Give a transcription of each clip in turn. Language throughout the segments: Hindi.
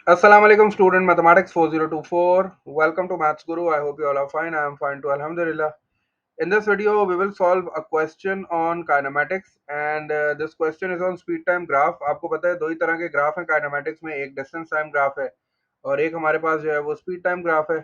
Assalamu alaikum student mathematics 4024. Welcome to Maths Guru. I hope you all are fine. I am fine too. Alhamdulillah. In this video, we will solve a question on kinematics and this question is on speed time graph. आपको पता है दो ही तरह के ग्राफ हैं kinematics में, एक distance time graph है और एक हमारे पास जो है वो speed time graph है।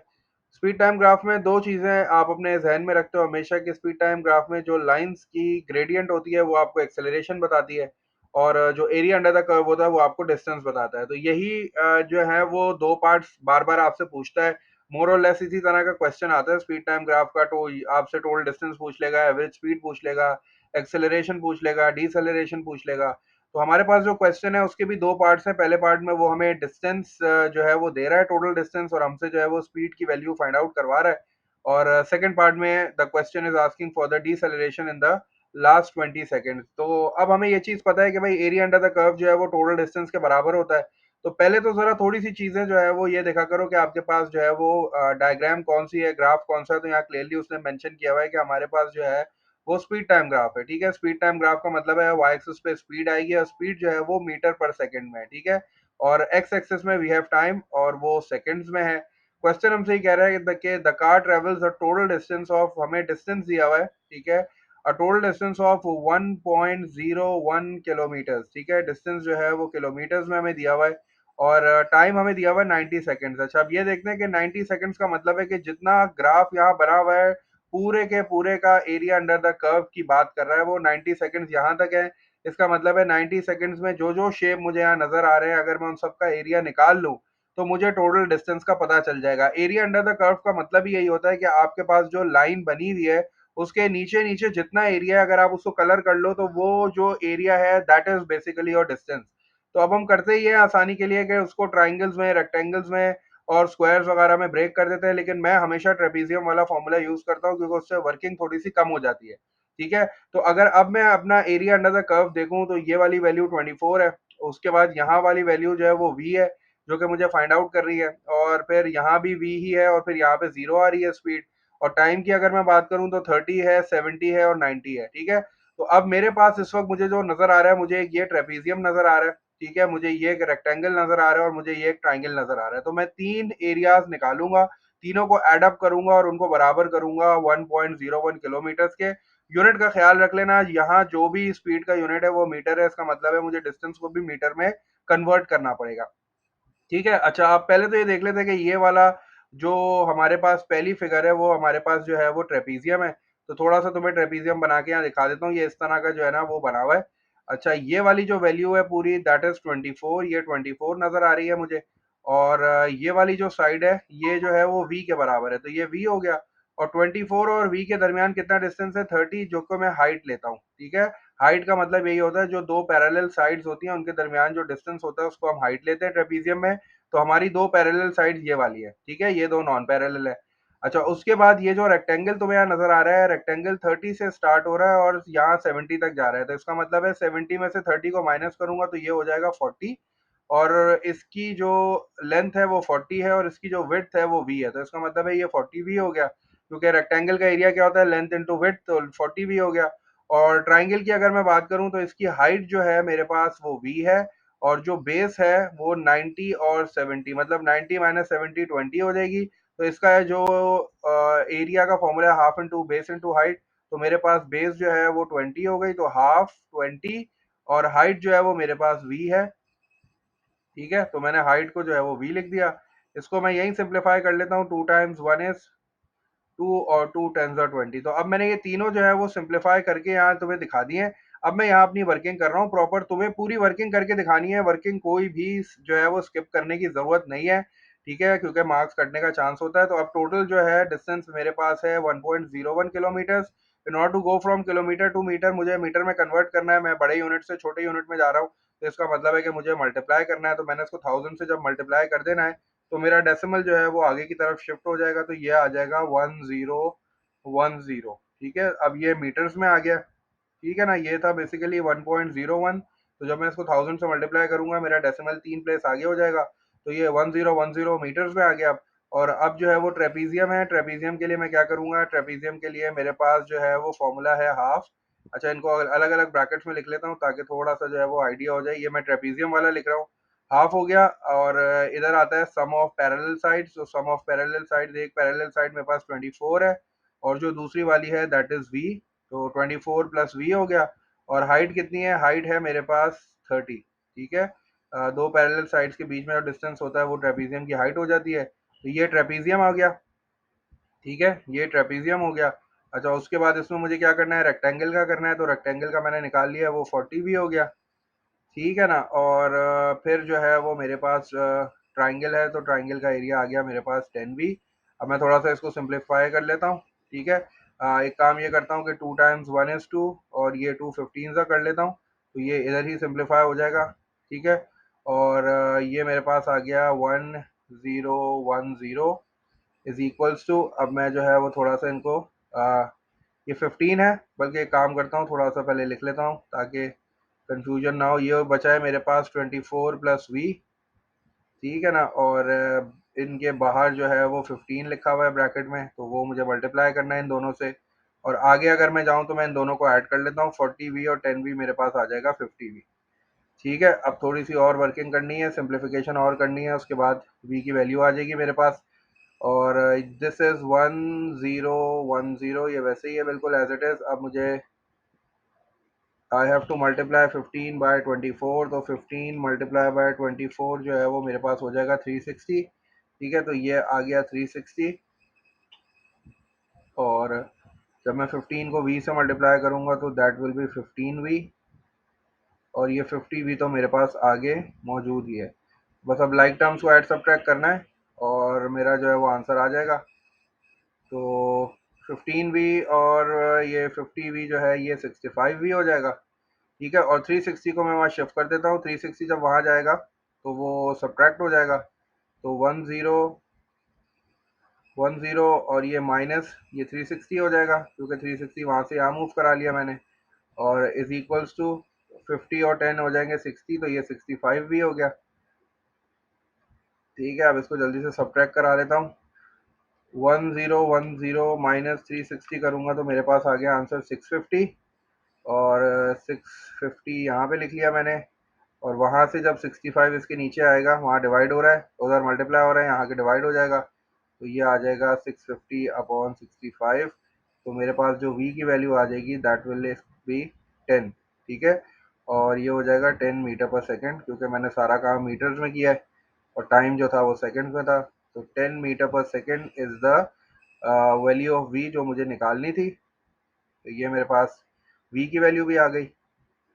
स्पीड टाइम ग्राफ में दो चीजें आप अपने जहन में रखते हो हमेशा कि स्पीड टाइम ग्राफ में जो लाइंस की ग्रेडियंट होती है वो आपको एक्सेलरेशन बताती है और जो एरिया अंडर द कर्व होता है वो आपको डिस्टेंस बताता है। तो यही जो है वो दो पार्ट्स बार बार आपसे पूछता है। मोर और लेस इसी तरह का क्वेश्चन आता है स्पीड टाइम ग्राफ का। तो आपसे टोटल डिस्टेंस पूछ लेगा, एवरेज स्पीड पूछ लेगा, एक्सेलरेशन पूछ लेगा, डीसेलरेशन पूछ लेगा। तो हमारे पास जो क्वेश्चन है उसके भी दो पार्ट्स हैं। पहले पार्ट में वो हमें डिस्टेंस जो है वो दे रहा है, टोटल डिस्टेंस, और हमसे जो है वो स्पीड की वैल्यू फाइंड आउट करवा रहा है। और सेकंड पार्ट में the question is asking for the deceleration in the last 20 second. तो अब हमें ये चीज पता है कि भाई एरिया अंडर द कर्व जो है वो टोटल डिस्टेंस के बराबर होता है। तो पहले तो जरा थोड़ी सी चीजें जो है वो ये देखा करो कि आपके पास जो है वो डायग्राम कौन सी है, ग्राफ कौन सा है। तो यहाँ क्लियरली उसने मेंशन किया हुआ है कि हमारे पास जो है वो स्पीड टाइम ग्राफ है। ठीक है, स्पीड टाइम ग्राफ का मतलब है वाई एक्सिस पे स्पीड आएगी और स्पीड जो है वो मीटर पर सेकंड में है। ठीक है, और एक्स एक्सिस में वी हैव टाइम और वो सेकंड्स में है। क्वेश्चन हमसे ये कह रहा है कि the car travels a total distance of, हमें डिस्टेंस दिया हुआ है। ठीक है, a total distance of 1.01 kilometre. ठीक है, डिस्टेंस जो है वो किलोमीटर्स में हमें दिया हुआ है और टाइम हमें दिया हुआ है 90 सेकंड्स। अच्छा, अब ये देखते हैं कि 90 सेकंड्स का मतलब है कि जितना ग्राफ यहाँ बना हुआ है पूरे के पूरे का एरिया अंडर द कर्व की बात कर रहा है, वो 90 सेकंड्स यहाँ तक है। इसका मतलब है 90 सेकंड्स में जो जो शेप मुझे यहाँ नजर आ रहे हैं, अगर मैं उन सबका एरिया निकाल लूँ तो मुझे टोटल डिस्टेंस का पता चल जाएगा। एरिया अंडर द कर्व का मतलब ही यही होता है कि आपके पास जो लाइन बनी हुई है उसके नीचे नीचे जितना एरिया है, अगर आप उसको कलर कर लो तो वो जो एरिया है that is basically your distance. तो अब हम करते ही है आसानी के लिए कि उसको ट्राइंगल्स में, रेक्टेंगल्स में और स्क्वायर्स वगैरह में ब्रेक कर देते हैं, लेकिन मैं हमेशा ट्रेपीजियम वाला फॉर्मूला यूज करता हूँ क्योंकि उससे वर्किंग थोड़ी सी कम हो जाती है। ठीक है, तो अगर अब मैं अपना एरिया अंडर द कर्व देखूं तो ये वाली वैल्यू 24 है, उसके बाद यहाँ वाली वैल्यू जो है वो v है जो कि मुझे फाइंड आउट कर रही है, और फिर यहाँ भी v ही है और फिर यहाँ पे जीरो आ रही है स्पीड। और टाइम की अगर मैं बात करूं तो 30 है, 70 है और 90 है। ठीक है, तो अब मेरे पास इस वक्त मुझे जो नजर आ रहा है, मुझे एक ये ट्रेपीजियम नजर आ रहा है। ठीक है, मुझे ये एक रेक्टेंगल नजर आ रहा है और मुझे ये एक ट्राइंगल नजर आ रहा है। तो मैं तीन एरियाज निकालूंगा, तीनों को एड अप करूंगा और उनको बराबर करूंगा 1.01 किलोमीटर के। यूनिट का ख्याल रख लेना, यहाँ जो भी स्पीड का यूनिट है वो मीटर है, इसका मतलब है मुझे डिस्टेंस को भी मीटर में कन्वर्ट करना पड़ेगा। ठीक है, अच्छा आप पहले तो ये देख लेते हैं कि ये वाला जो हमारे पास पहली फिगर है वो हमारे पास जो है वो ट्रेपीजियम है। तो थोड़ा सा तुम्हें ट्रेपीजियम बना के यहाँ दिखा देता हूँ। ये इस तरह का जो है ना वो बना हुआ है। अच्छा, ये वाली जो वैल्यू है पूरी दैट इज 24, ये 24 नजर आ रही है मुझे। और ये वाली जो साइड है ये जो है वो v के बराबर है, तो ये v हो गया। और 24 और v के दरमियान कितना डिस्टेंस है? 30, जो को मैं हाइट लेता हूँ। ठीक है, हाइट का मतलब यही होता है जो दो पैरेलल साइड्स होती हैं उनके दरमियान जो डिस्टेंस होता है उसको हम हाइट लेते हैं ट्रेपीजियम में। तो हमारी दो पैरेलल साइड्स ये वाली है। ठीक है, ये दो नॉन पैरेलल है। अच्छा, उसके बाद ये जो रेक्टेंगल तुम्हें यहाँ नजर आ रहा है, रेक्टेंगल 30 से स्टार्ट हो रहा है और यहाँ 70 तक जा रहा है। तो इसका मतलब है 70 में से 30 को माइनस करूंगा तो ये हो जाएगा 40। और इसकी जो लेंथ है वो 40 है और इसकी जो विड्थ है वो v है। तो इसका मतलब है ये 40v हो गया, क्योंकि रेक्टेंगल का एरिया क्या होता है? लेंथ इंटू विड्थ, तो 40v हो गया। और ट्राइंगल की अगर मैं बात करूं तो इसकी हाइट जो है मेरे पास वो v है और जो बेस है वो 90 और 70, मतलब 90 माइनस 70 20 हो जाएगी। तो इसका जो एरिया का फॉर्मूला है half into base into height. तो मेरे पास बेस जो है वो 20 हो गई, तो हाफ 20 और हाइट जो है वो मेरे पास v है। ठीक है, तो मैंने हाइट को जो है वो v लिख दिया। इसको मैं यहीं सिंप्लीफाई कर लेता हूँ, 2 टाइम्स 1 इज 2 और 2 टेंस आर 20। तो अब मैंने ये तीनों जो है वो सिंप्लीफाई करके यहाँ तुम्हें दिखा दिए हैं। अब मैं यहाँ अपनी वर्किंग कर रहा हूँ प्रॉपर, तुम्हें पूरी वर्किंग करके दिखानी है। वर्किंग कोई भी जो है वो स्किप करने की जरूरत नहीं है। ठीक है, क्योंकि मार्क्स कटने का चांस होता है। तो अब टोटल जो है डिस्टेंस मेरे पास है 1.01 kilometre. In order to go from kilometre to metre, मुझे मीटर में कन्वर्ट करना है। मैं बड़े यूनिट से छोटे यूनिट में जा रहा हूँ, तो इसका मतलब है कि मुझे मल्टीप्लाई करना है। तो मैंने इसको 1000 से जब मल्टीप्लाई कर देना है तो मेरा डेसिमल जो है वो आगे की तरफ शिफ्ट हो जाएगा। तो ये आ जाएगा 1010। ठीक है, अब ये मीटर्स में आ गया। ठीक है ना, ये था बेसिकली 1.01। तो जब मैं इसको 1000 से मल्टीप्लाई करूंगा मेरा डेसिमल 3 प्लेस आगे हो जाएगा। तो ये 1010 मीटर्स में आ गया अब। और अब जो है वो ट्रेपीजियम है, ट्रेपीजियम के लिए मैं क्या करूंगा? ट्रेपीजियम के लिए मेरे पास जो है वो फॉर्मूला है हाफ। अच्छा, इनको अलग अलग ब्रैकेट्स में लिख लेता हूँ ताकि थोड़ा सा जो है वो आइडिया हो जाए। ये मैं ट्रेपीजियम वाला लिख रहा हूँ, हाफ हो गया। और इधर आता है सम ऑफ पैरेलल साइड्स। तो सम ऑफ पैरेलल साइड्स, एक पैरेलल साइड मेरे पास 24 है और जो दूसरी वाली है दैट इज वी। तो 24 प्लस वी हो गया। और हाइट कितनी है? हाइट है मेरे पास 30। ठीक है, दो पैरेलल साइड्स के बीच में जो डिस्टेंस होता है वो ट्रेपीजियम की हाइट हो जाती है। तो ये ट्रेपीजियम आ गया। ठीक है, ये ट्रेपीजियम हो गया। अच्छा, उसके बाद इसमें मुझे क्या करना है? रेक्टेंगल का करना है। तो रेक्टेंगल का मैंने निकाल लिया, वो 40 भी हो गया। ठीक है ना। और फिर जो है वो मेरे पास ट्राइंगल है, तो ट्राइंगल का एरिया आ गया मेरे पास 10 भी। अब मैं थोड़ा सा इसको सिंप्लीफाई कर लेता हूँ। ठीक है, एक काम ये करता हूँ कि 2 टाइम्स 1 is 2 और ये 2 15 सा कर लेता हूँ, तो ये इधर ही सिंप्लीफाई हो जाएगा। ठीक है, और ये मेरे पास आ गया 1010 इज इक्वल्स टू, अब मैं जो है वो थोड़ा सा इनको ये 15 है, बल्कि एक काम करता हूँ थोड़ा सा पहले लिख लेता हूँ ताकि कंफ्यूजन ना हो। ये बचा है मेरे पास 24 प्लस वी। ठीक है ना। और इनके बाहर जो है वो 15 लिखा हुआ है ब्रैकेट में, तो वो मुझे मल्टीप्लाई करना है इन दोनों से। और आगे अगर मैं जाऊं तो मैं इन दोनों को ऐड कर लेता हूँ, 40 वी और 10 वी मेरे पास आ जाएगा 50 वी। ठीक है, अब थोड़ी सी और वर्किंग करनी है, सिंप्लीफिकेशन और करनी है, उसके बाद वी की वैल्यू आ जाएगी मेरे पास। और दिस इज 1010, ये वैसे ही है बिल्कुल एज इट इज। अब मुझे I have to multiply 15 by 24, तो 15 मल्टीप्लाई बाय 24 जो है वो मेरे पास हो जाएगा 360। ठीक है, तो ये आ गया 360। और जब मैं 15 को v से मल्टीप्लाई करूंगा तो दैट विल बी 15v। और ये 50v तो मेरे पास आगे मौजूद ही है। बस अब लाइक टर्म्स को ऐड सब्ट्रैक्ट करना है और मेरा जो है वो आंसर आ जाएगा। तो 15v और ये 50v जो है ये 65v हो जाएगा। ठीक है, और 360 को मैं वहाँ शिफ्ट कर देता हूँ। 360 जब वहाँ जाएगा तो वो सब्ट्रैक्ट हो जाएगा। तो 10 और ये माइनस ये 360 हो जाएगा, क्योंकि 360 वहाँ से यहाँ मूव करा लिया मैंने। और इज इक्वल्स टू 50 और 10 हो जाएंगे 60, तो ये 65 भी हो गया। ठीक है, अब इसको जल्दी से सब्ट्रैक्ट करा लेता हूँ। 1010 माइनस 360 करूँगा तो मेरे पास आ गया आंसर 650। और 650 यहाँ पे लिख लिया मैंने। और वहाँ से जब 65 इसके नीचे आएगा, वहाँ डिवाइड हो रहा है, उधर मल्टीप्लाई हो रहा है, यहाँ के डिवाइड हो जाएगा, तो ये आ जाएगा 650 अपॉन 65। तो मेरे पास जो v की वैल्यू आ जाएगी दैट विल बी 10। ठीक है, और ये हो जाएगा 10 मीटर पर सेकंड, क्योंकि मैंने सारा काम मीटर्स में किया है और टाइम जो था वो सेकंड्स में था। तो 10 मीटर पर second is the value of v जो मुझे निकालनी थी। तो ये मेरे पास v की वैल्यू भी आ गई।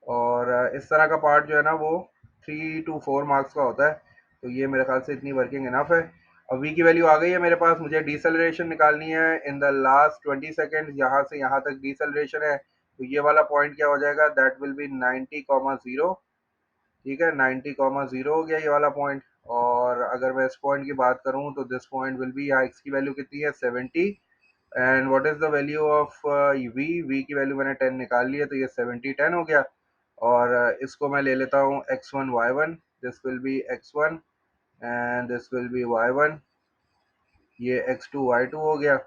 और इस तरह का पार्ट जो है ना वो 3 to 4 मार्क्स का होता है। तो ये मेरे ख्याल से इतनी वर्किंग इनफ है। अब वी की वैल्यू आ गई है मेरे पास, मुझे डिसेलरेशन निकालनी है इन द लास्ट 20 सेकेंड। यहाँ से यहाँ तक डिसेलरेशन है, तो ये वाला पॉइंट क्या हो जाएगा? That will be 90,0। ठीक है, 90,0 हो गया ये वाला पॉइंट। और अगर मैं इस पॉइंट की बात करूँ तो दिस पॉइंट विल बी, यहाँ एक्स की वैल्यू कितनी है? 70। And what is the value of V की वैल्यू मैंने 10 निकाल ली है, तो ये 70 10 हो गया। और इसको मैं ले लेता हूँ x1 y1, this will be x1 and this will be y1, ये x2 y2 हो गया।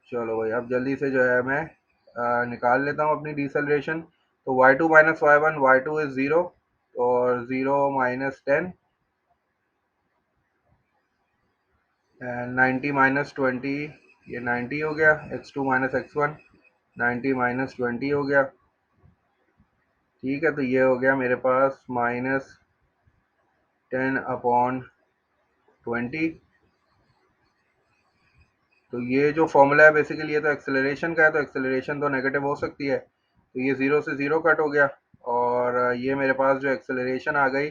चलो भाई, अब जल्दी से जो है मैं निकाल लेता हूँ अपनी डिसलरेशन। तो y2 minus y1, y2 is 0 और 0 माइनस 10 एंड 90 माइनस 20, ये 90 हो गया। x2 माइनस x1, 90 माइनस 20 हो गया। ठीक है, तो ये हो गया मेरे पास -10/20। तो ये जो फॉर्मूला है बेसिकली ये तो एक्सेलरेशन का है, तो एक्सेलरेशन तो नेगेटिव हो सकती है, तो ये ज़ीरो से ज़ीरो कट हो गया। और ये मेरे पास जो एक्सेलरेशन आ गई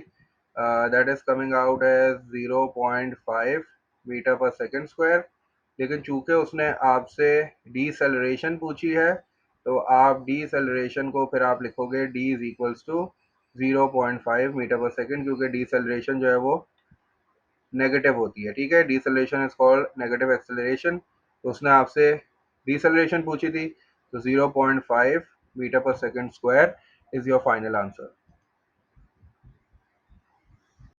that is coming out as 0.5 metre पर सेकेंड स्क्वायर। लेकिन चूंकि उसने आपसे डीसेलरेशन पूछी है, तो आप डीसेलरेशन को फिर आप लिखोगे D is equals to 0.5 metre पर सेकेंड, क्योंकि डीसेलरेशन जो है वो नेगेटिव होती है। ठीक है, deceleration is called negative acceleration. तो उसने आपसे डिसलेशन पूछी थी, तो 0.5 मीटर पर second square is your final answer.